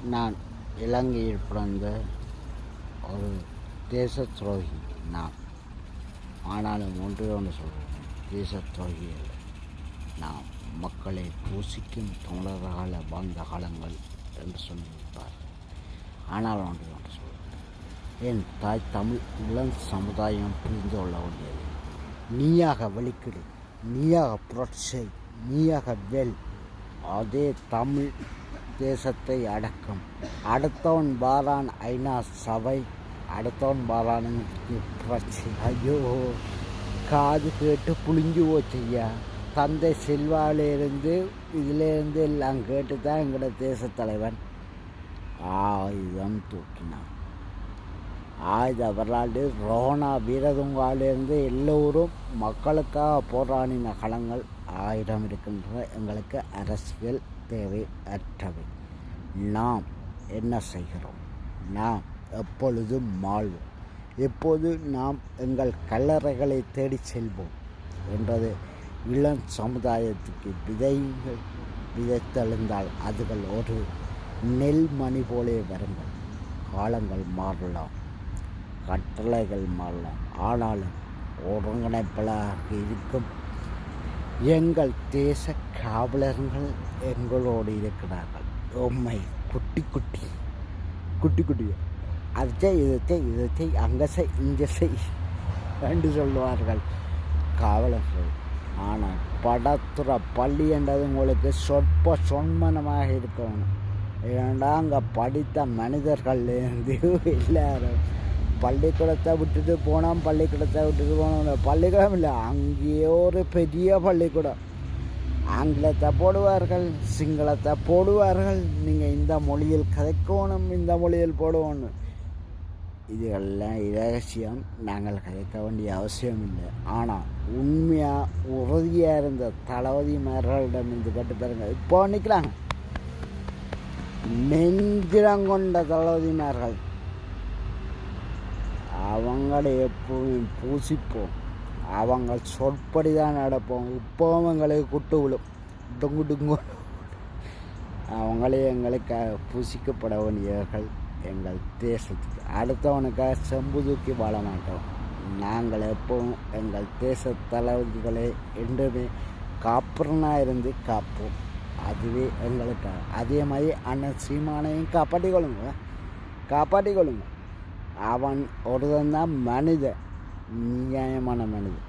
நான் இலங்கையில் பிறந்த ஒரு தேச துரோகி நான். ஆனாலும் ஒன்று சொல்கிறேன், தேச துரோகி அல்ல. நான் மக்களை பூசிக்கும் தமிழர்களால் வாழ்ந்த காலங்கள் என்று சொல்லியிருப்பார். ஆனால் ஒன்று சொல்கிறேன், என் தாய் தமிழ் இளம் சமுதாயம் புரிந்து கொள்ள வேண்டியது. நீயாக வெளிக்கிடு, நீயாக புரட்சி, நீயாக வெல். அதே தமிழ் தேசத்தை அடக்கம். அடுத்தவன் வாரான் ஐநா சபை, அடுத்தவன் வாரானுக்கு புரட்சி. ஐயோ, காது கேட்டு புளிஞ்சு போச்சையா. தந்தை செல்வாவிலேருந்து இதிலேருந்து எல்லாம் கேட்டு தான் எங்களோட தேச தலைவன் ஆயுதம் தூக்கினான். ஆயுத வரலாறு ரோனா வீரதுங்காலிருந்து எல்லோரும் மக்களுக்காக போராடின களங்கள் 1000 இருக்கின்ற. எங்களுக்கு அரசியல் தேவை அற்றவை. நாம் என்ன செய்கிறோம்? நாம் எப்பொழுதும் மாழ்வோம். எப்போது நாம் எங்கள் கல்லறைகளை தேடி செல்வோம் என்றது இளம் சமுதாயத்துக்கு விதைகள் விதைத்தெழுந்தால் அதுகள் ஒரு நெல் மணி போலே வருங்கள். காலங்கள் மாறலாம், கட்டளைகள் மாறலாம், ஆனாலும் ஒருங்கிணைப்பாளராக இருக்கும் எங்கள் தேச காவலர்கள் எங்களோடு இருக்கிறார்கள். உண்மை குட்டி குட்டி குட்டி குட்டி அதை இதை அங்கே செய் இங்கே செய் என்று சொல்லுவார்கள் காவலர்கள். ஆனால் படத்துறை பள்ளி என்றது உங்களுக்கு சொன்மனமாக இருக்கணும். ஏன்னா அங்கே படித்த மனிதர்கள் எல்லாரும் பள்ளிக்கூடத்தை விட்டுட்டு போனோம், பள்ளிக்கூடத்தை விட்டுட்டு போனோம். பள்ளிக்கூடம் இல்லை, அங்கேயே ஒரு பெரிய பள்ளிக்கூடம். ஆங்கிலத்தை போடுவார்கள், சிங்களத்தை போடுவார்கள். நீங்கள் இந்த மொழியில் கதைக்கணும், இந்த மொழியில் போடணும். இதெல்லாம் இரகசியம், நாங்கள் கதைக்க வேண்டிய அவசியம் இல்லை. ஆனால் உண்மையாக உறுதியாக இருந்த தளபதிமார்களிடம் இருந்து கேட்டு பாருங்கள். இப்போ நிற்கிறாங்க நெஞ்சிடங்கொண்ட தளபதிமார்கள். அவங்களை எப்பவும் பூசிப்போம், அவங்க சொற்படி தான் நடப்போம். இப்போவும் எங்களுக்கு குட்டு விழும், டொங்கு டுங்கு. அவங்களே எங்களுக்கு பூசிக்கப்பட வேண்டியவர்கள். எங்கள் தேசத்துக்கு அடுத்தவனுக்காக செம்பு தூக்கி வாழ மாட்டோம். நாங்கள் எப்பவும் எங்கள் தேச தளபதிகளை என்றுமே காப்புறனாக இருந்து காப்போம். அதுவே எங்களுக்காக. அதே மாதிரி அண்ணன் சீமானையும் காப்பாற்றி கொள்ளுங்க. அவன் ஒருவன் தான் மனிதன், நியாயமான மனிதன்.